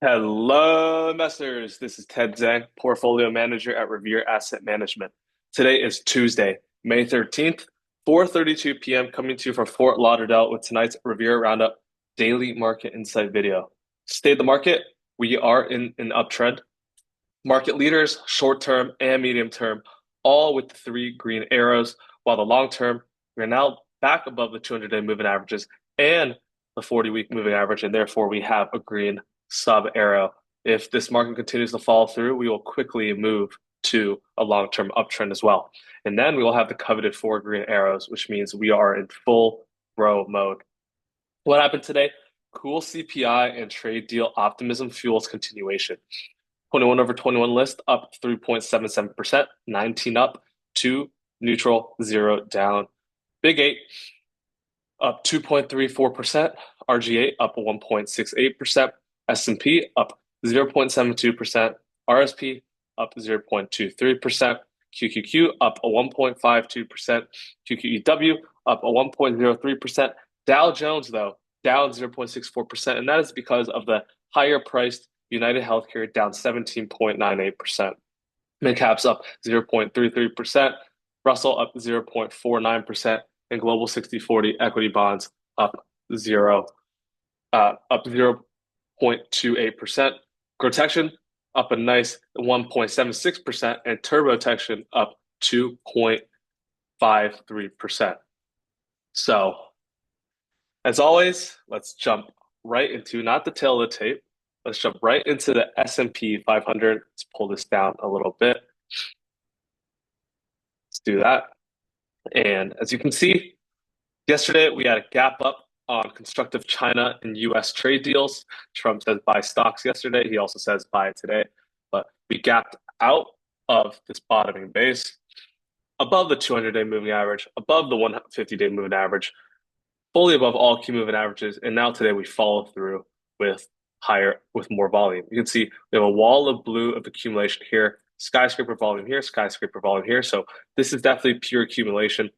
Hello, investors. This is Ted Zhang, portfolio manager at Revere Asset Management. Today is Tuesday, May 13th, 4:32 p.m. coming to you from Fort Lauderdale with tonight's Revere Roundup daily market insight video. State of the market, we are in an uptrend. Market leaders, short term and medium term, all with the three green arrows, while the long term, we're now back above the 200-day moving averages and the 40-week moving average, and therefore we have a green sub arrow. If this market continues to fall through, we will quickly move to a long-term uptrend as well. And then we will have the coveted four green arrows, which means we are in full grow mode. What happened today? Cool CPI and trade deal optimism fuels continuation. 21 over 21 list up 3.77%, 19 up, 2 neutral, 0 down. Big 8 up 2.34%, RG8 up 1.68%, S&P up 0.72%, RSP up 0.23%, QQQ up a 1.52%, QQEW up a 1.03%. Dow Jones, though, down 0.64%, and that is because of the higher priced United Healthcare down 17.98%. Midcaps up 0.33%, Russell up 0.49%, and global 60/40 equity bonds up 0.28%. GROTECTION up a nice 1.76%, and TurboTection up 2.53%. So, as always, let's jump right into not the tail of the tape. Let's jump right into the S&P 500. Let's pull this down a little bit. Let's do that. And as you can see, yesterday we had a gap up on constructive China and US trade deals. Trump says buy stocks yesterday. He also says buy today. But we gapped out of this bottoming base above the 200-day moving average, above the 150-day moving average, fully above all key moving averages. And now today we follow through with more volume. You can see we have a wall of blue of accumulation here, skyscraper volume here, skyscraper volume here. So this is definitely pure accumulation.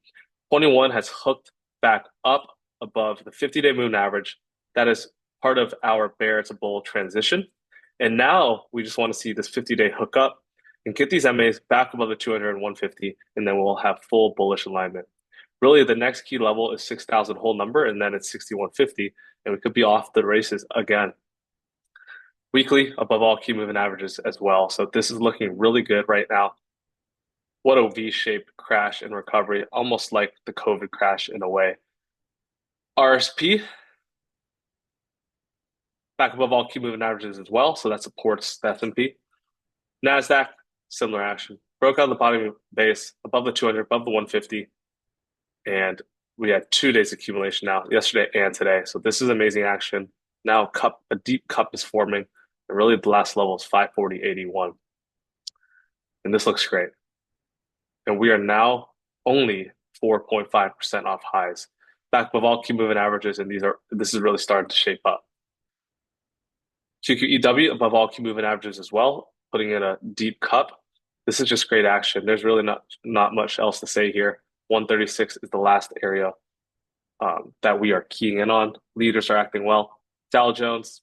21 has hooked back up above the 50-day moving average. That is part of our bear to bull transition. And now we just want to see this 50-day hook up and get these MAs back above the 200 and 150, and then we'll have full bullish alignment. Really, the next key level is 6,000 whole number, and then it's 6,150, and we could be off the races again. Weekly above all key moving averages as well. So this is looking really good right now. What a V-shaped crash and recovery, almost like the COVID crash in a way. RSP back above all key moving averages as well, so that supports the S&P. NASDAQ, similar action. Broke out the bottom base above the 200, above the 150, and we had 2 days accumulation now, yesterday and today. So this is amazing action. Now a deep cup is forming. And really, the last level is 540.81. And this looks great. And we are now only 4.5% off highs. Back above all key moving averages, and this is really starting to shape up. QQEW above all key moving averages as well, putting in a deep cup. This is just great action. There's really not much else to say here. 136 is the last area that we are keying in on. Leaders are acting well. Dow Jones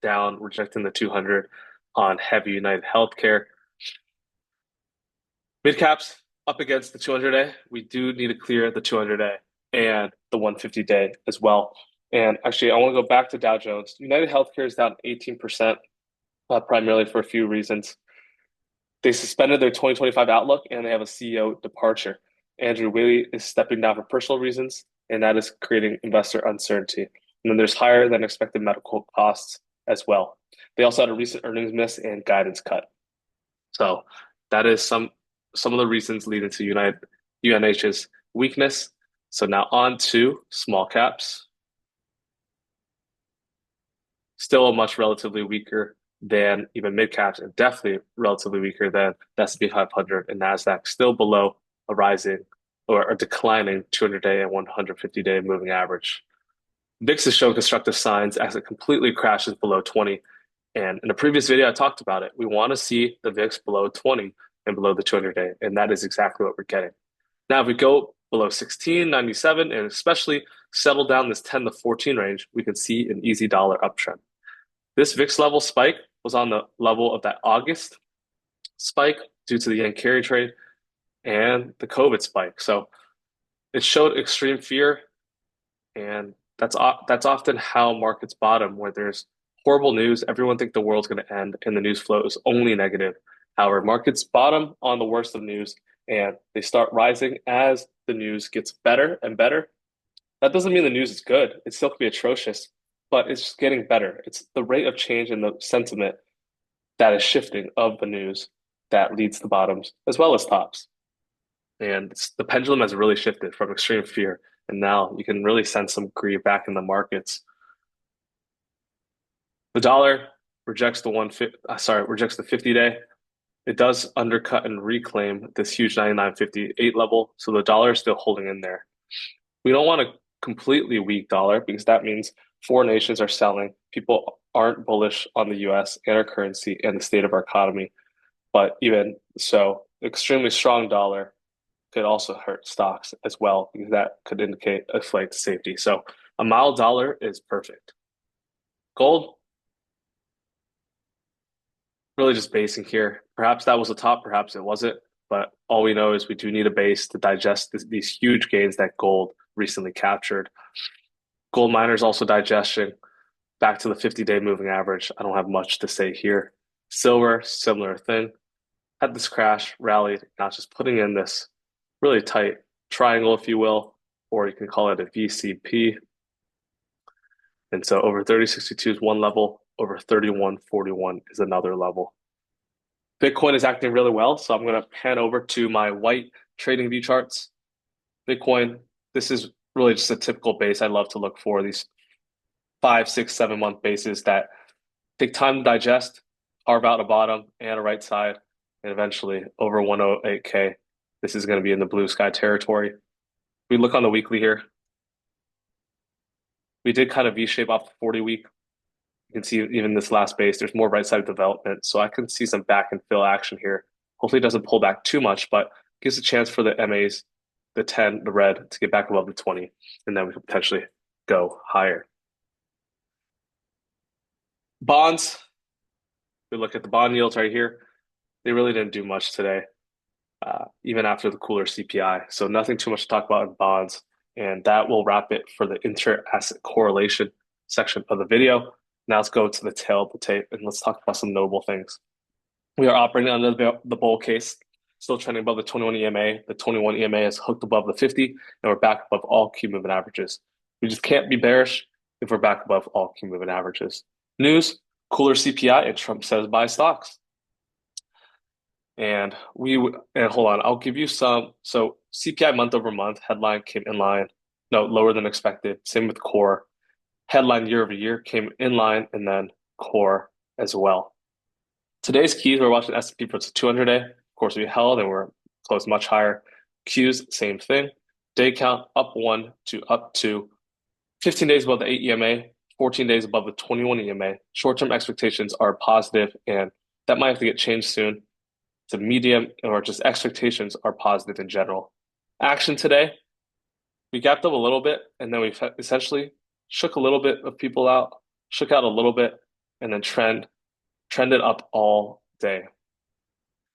down, rejecting the 200 on heavy United Healthcare. Midcaps up against the 200-day. We do need to clear the 200-day and the 150-day as well. And actually, I want to go back to Dow Jones. United Healthcare is down 18%, primarily for a few reasons. They suspended their 2025 outlook, and they have a CEO departure. Andrew Whaley is stepping down for personal reasons, and that is creating investor uncertainty. And then there's higher than expected medical costs as well. They also had a recent earnings miss and guidance cut. So that is some of the reasons leading to UNH's weakness. So now on to small caps. Still much relatively weaker than even mid caps, and definitely relatively weaker than the S&P 500 and NASDAQ, still below a rising or a declining 200-day and 150-day moving average. VIX is showing constructive signs as it completely crashes below 20. And in a previous video, I talked about it. We want to see the VIX below 20 and below the 200-day, and that is exactly what we're getting. Now, if we go below 16.97 and especially settle down this 10 to 14 range, we can see an easy dollar uptrend. This VIX level spike was on the level of that August spike due to the yen carry trade and the COVID spike. So it showed extreme fear, and that's often how markets bottom, where there's horrible news. Everyone thinks the world's going to end, and the news flow is only negative. However, markets bottom on the worst of news, and they start rising as the news gets better and better. That doesn't mean the news is good. It still could be atrocious, but it's just getting better. It's the rate of change in the sentiment that is shifting of the news that leads to bottoms as well as tops. And the pendulum has really shifted from extreme fear, and now you can really sense some greed back in the markets. The dollar rejects rejects the 50-day. It does undercut and reclaim this huge 99.58 level, so the dollar is still holding in there. We don't want a completely weak dollar because that means foreign nations are selling. People aren't bullish on the US and our currency and the state of our economy. But even so, extremely strong dollar could also hurt stocks as well because that could indicate a flight to safety. So a mild dollar is perfect. Gold, really just basing here. Perhaps that was the top, perhaps it wasn't. But all we know is we do need a base to digest these huge gains that gold recently captured. Gold miners also digesting back to the 50-day moving average. I don't have much to say here. Silver, similar thing. Had this crash, rallied, now just putting in this really tight triangle, if you will, or you can call it a VCP. And so over 3062 is one level, over 3141 is another level. Bitcoin is acting really well, so I'm going to pan over to my white trading view charts. Bitcoin, this is really just a typical base I love to look for, these 5, 6, 7 month bases that take time to digest, carve out a bottom and a right side, and eventually over 108K. This is going to be in the blue sky territory. We look on the weekly here. We did kind of V-shape off the 40 week. You can see even this last base, there's more right side development. So I can see some back and fill action here. Hopefully it doesn't pull back too much, but gives a chance for the MAs, the 10, the red, to get back above the 20. And then we could potentially go higher. Bonds, we look at the bond yields right here. They really didn't do much today, even after the cooler CPI. So nothing too much to talk about in bonds. And that will wrap it for the inter-asset correlation section of the video. Now let's go to the tail of the tape and let's talk about some notable things. We are operating under the bull case, still trending above the 21 EMA. The 21 EMA is hooked above the 50, and we're back above all Q moving averages. We just can't be bearish if we're back above all Q moving averages. News, cooler CPI, and Trump says buy stocks. And hold on, I'll give you some. So CPI month over month headline came in line, no, lower than expected. Same with core. Headline year over year came in line, and then core as well. Today's keys, we're watching S&P for 200-day. Of course, we held and we're closed much higher. Qs, same thing. Day count up 1 to up 2. 15 days above the 8 EMA, 14 days above the 21 EMA. Short-term expectations are positive, and that might have to get changed soon to medium, or just expectations are positive in general. Action today, we gapped up a little bit, and then we essentially shook a little bit of people out, shook out a little bit, and then trended up all day.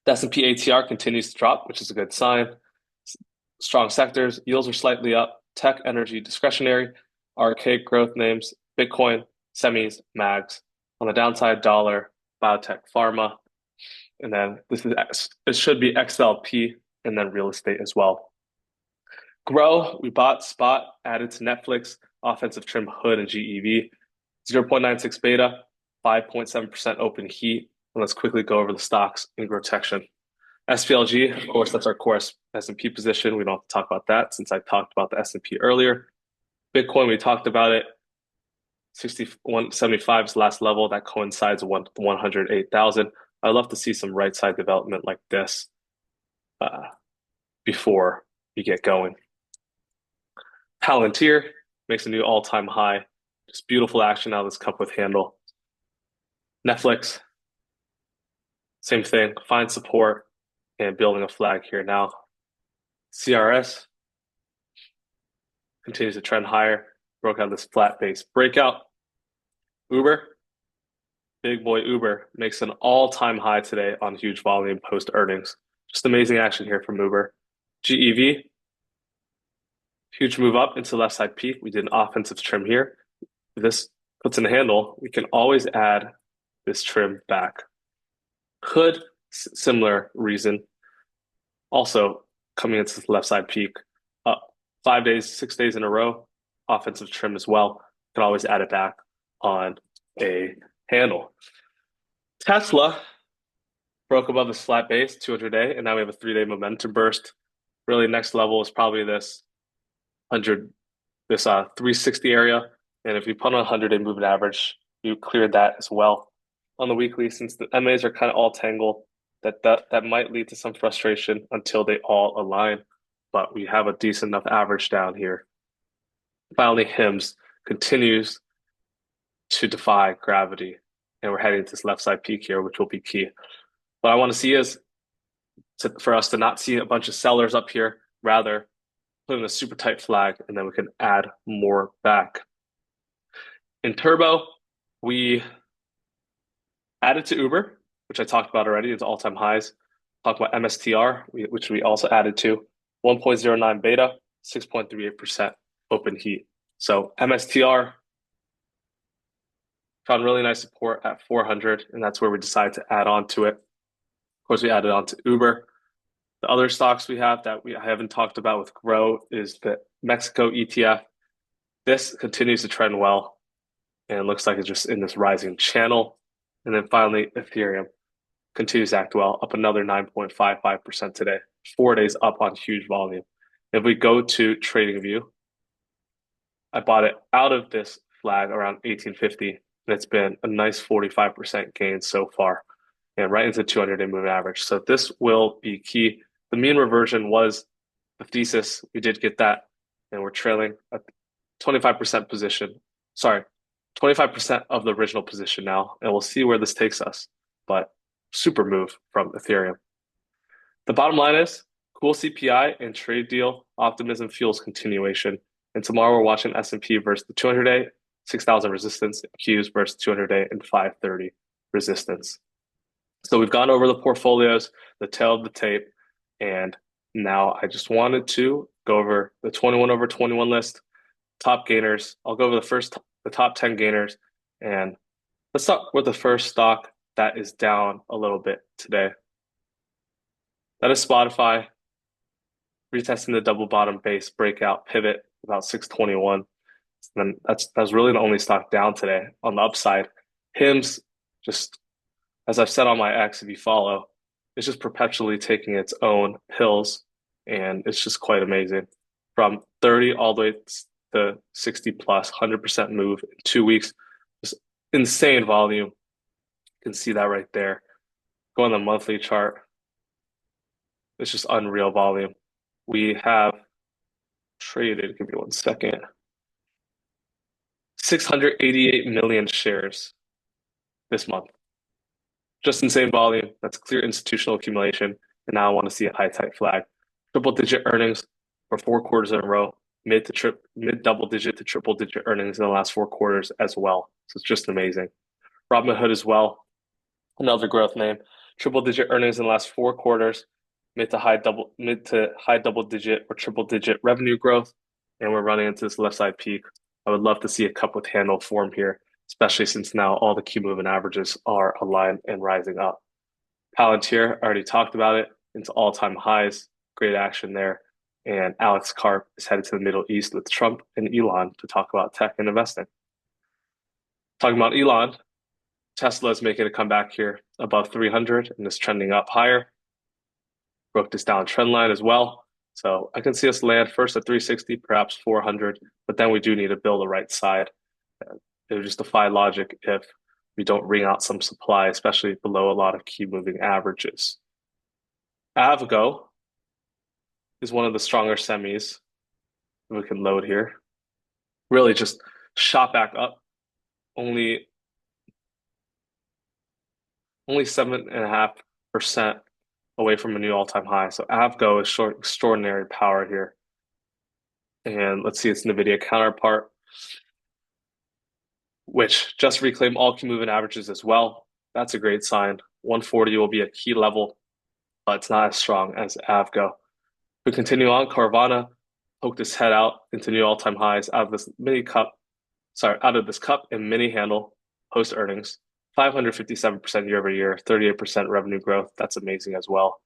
The S&P ATR continues to drop, which is a good sign. Strong sectors, yields are slightly up. Tech, energy, discretionary, archaic growth names, Bitcoin, semis, mags. On the downside, dollar, biotech, pharma, and then it should be XLP and then real estate as well. Grow, we bought spot, added to Netflix, offensive trim hood and GEV, 0.96 beta, 5.7% open heat. And let's quickly go over the stocks in GROTECTION. SPLG, of course, that's our core S&P position. We don't have to talk about that since I talked about the S&P earlier. Bitcoin, we talked about it. 6175 is last level. That coincides with 108,000. I'd love to see some right side development like this before we get going. Palantir makes a new all-time high. Just beautiful action out of this cup with handle. Netflix, same thing. Find support and building a flag here now. CRS continues to trend higher. Broke out this flat base breakout. Uber, Big boy Uber makes an all-time high today on huge volume post earnings. Just amazing action here from Uber. GEV, huge move up into the left side peak. We did an offensive trim here. If this puts in a handle, we can always add this trim back. Could, similar reason, also coming into the left side peak. 5 days, 6 days in a row, offensive trim as well. Can always add it back on a handle. Tesla broke above this flat base, 200-day, and now we have a 3-day momentum burst. Really, next level is probably this 360 area. And if you put on a 100-day moving average, you cleared that as well. On the weekly, since the MAs are kind of all tangled, that might lead to some frustration until they all align. But we have a decent enough average down here. Finally, HIMS continues to defy gravity, and we're heading to this left side peak here, which will be key. What I want to see is for us to not see a bunch of sellers up here, rather put in a super tight flag, and then we can add more back. In Turbo, we added to Uber, which I talked about already. It's all-time highs. Talked about MSTR, which we also added to 1.09 beta, 6.38% open heat. So MSTR found really nice support at 400, and that's where we decided to add on to it. Of course, we added on to Uber. The other stocks we have that I haven't talked about with Grow is the Mexico ETF. This continues to trend well, and it looks like it's just in this rising channel. And then finally, Ethereum continues to act well, up another 9.55% today. 4 days up on huge volume. If we go to TradingView, I bought it out of this flag around 1850, and it's been a nice 45% gain so far, and right into 200-day moving average. So this will be key. The mean reversion was the thesis. We did get that, and we're trailing a 25% position. Sorry, 25% of the original position now, and we'll see where this takes us. But super move from Ethereum. The bottom line is cool CPI and trade deal optimism fuels continuation. And tomorrow we're watching S&P versus the 200-day, 6,000 resistance, Qs versus 200-day and 530 resistance. So we've gone over the portfolios, the tail of the tape, and now I just wanted to go over the 21 over 21 list, top gainers. I'll go over the top 10 gainers, and let's start with the first stock that is down a little bit today. That is Spotify, retesting the double bottom base breakout pivot about 621. And that's really the only stock down today. On the upside, HIMS, just as I've said on my X, if you follow, it's just perpetually taking its own pills, and it's just quite amazing. From 30 all the way to 60 plus, 100% move in 2 weeks. Just insane volume. You can see that right there. Go on the monthly chart. It's just unreal volume. We have traded, give me 1 second, 688 million shares this month. Just insane volume. That's clear institutional accumulation. And now I want to see a high tight flag. Triple digit earnings for 4 quarters in a row. Mid double digit to triple digit earnings in the last 4 quarters as well. So it's just amazing. Robinhood as well. Another growth name. Triple digit earnings in the last 4 quarters. Mid to high double digit or triple digit revenue growth. And we're running into this left side peak. I would love to see a cup with handle form here, especially since now all the key moving averages are aligned and rising up. Palantir, I already talked about it, into all-time highs. Great action there. And Alex Karp is headed to the Middle East with Trump and Elon to talk about tech and investing. Talking about Elon, Tesla is making a comeback here above 300 and is trending up higher. Broke this down trend line as well. So I can see us land first at 360, perhaps 400, but then we do need to build the right side. It would just defy logic if we don't wring out some supply, especially below a lot of key moving averages. Avgo is one of the stronger semis. We can load here. Really just shot back up. Only 7.5% away from a new all-time high. So Avgo is showing extraordinary power here. And let's see its NVIDIA counterpart. which just reclaimed all key moving averages as well. That's a great sign. 140 will be a key level, but it's not as strong as Avgo. We continue on. Carvana poked its head out into new all-time highs out of this out of this cup and mini handle post earnings. 557% year over year, 38% revenue growth. That's amazing as well.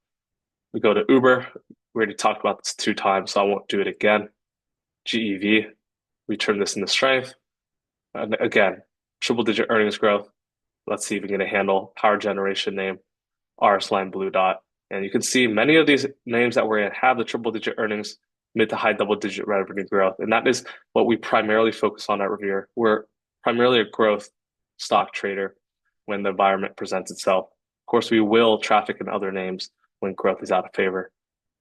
We go to Uber. We already talked about this 2 times, so I won't do it again. GEV, we turn this into strength. And again, triple digit earnings growth. Let's see if we can get a handle. Power generation name, RS Line Blue Dot. And you can see many of these names that we're in have the triple digit earnings, mid to high double digit revenue growth. And that is what we primarily focus on at Revere. We're primarily a growth stock trader when the environment presents itself. Of course, we will traffic in other names when growth is out of favor.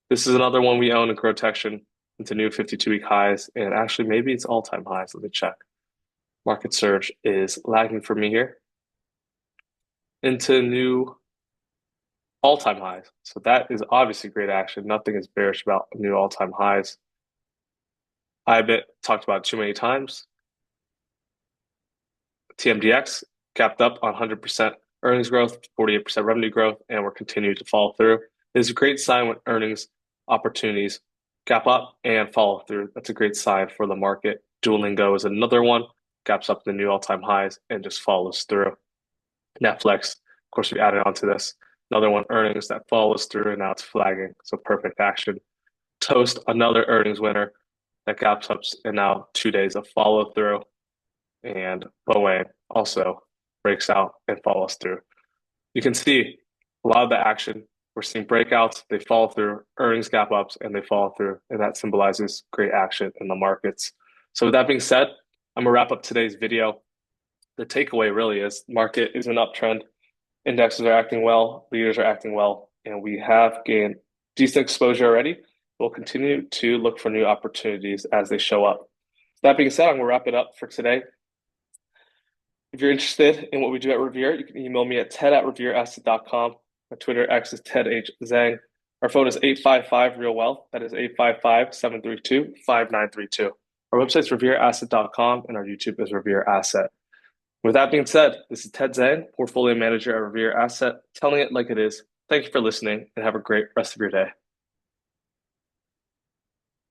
This is another one we own in GROTECTION into new 52-week highs. And actually, maybe it's all-time highs. Let me check. Market surge is lagging for me here into new all-time highs. So that is obviously great action. Nothing is bearish about new all-time highs. IBIT talked about too many times. TMDX capped up on 100% earnings growth, 48% revenue growth, and we're continuing to follow through. It's a great sign when earnings opportunities gap up and follow through. That's a great sign for the market. Duolingo is another one, gaps up the new all-time highs and just follows through. Netflix, of course, we added on to this. Another one, earnings that follows through, and now it's flagging. So perfect action. Toast, another earnings winner that gaps up, and now 2 days of follow through. And Boeing also breaks out and follows through. You can see a lot of the action. We're seeing breakouts, they follow through, earnings gap ups, and they follow through. And that symbolizes great action in the markets. So with that being said, I'm gonna wrap up today's video. The takeaway really is market is an uptrend. Indexes are acting well, leaders are acting well, and we have gained decent exposure already. We'll continue to look for new opportunities as they show up. That being said, I'm gonna wrap it up for today. If you're interested in what we do at Revere, you can email me at ted@revereasset.com. My Twitter X is TedHZhang. Our phone is 855-REAL-WEALTH. That is 855-732-5932. Our website is revereasset.com, and our YouTube is Revere Asset. With that being said, this is Ted Zhang, portfolio manager at Revere Asset, telling it like it is. Thank you for listening and have a great rest of your day.